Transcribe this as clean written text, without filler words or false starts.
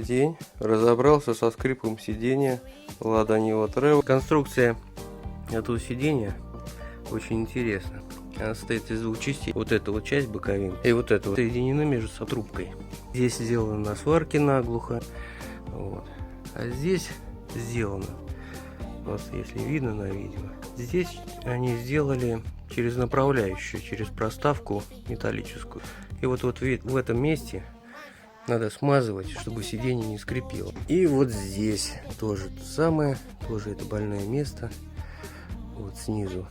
День разобрался со скрипом сидения Lada Niva Travel. Конструкция этого сидения очень интересна. Она состоит из двух частей. Вот эта вот часть боковин и вот эта вот соединены между собой трубкой. Здесь сделано на сварке наглухо. Вот. А здесь сделано, вот если видно на видео, здесь они сделали через направляющую, через проставку металлическую. И вот в этом месте надо смазывать, чтобы сиденье не скрипело. И вот здесь тоже то самое, тоже это больное место. Вот снизу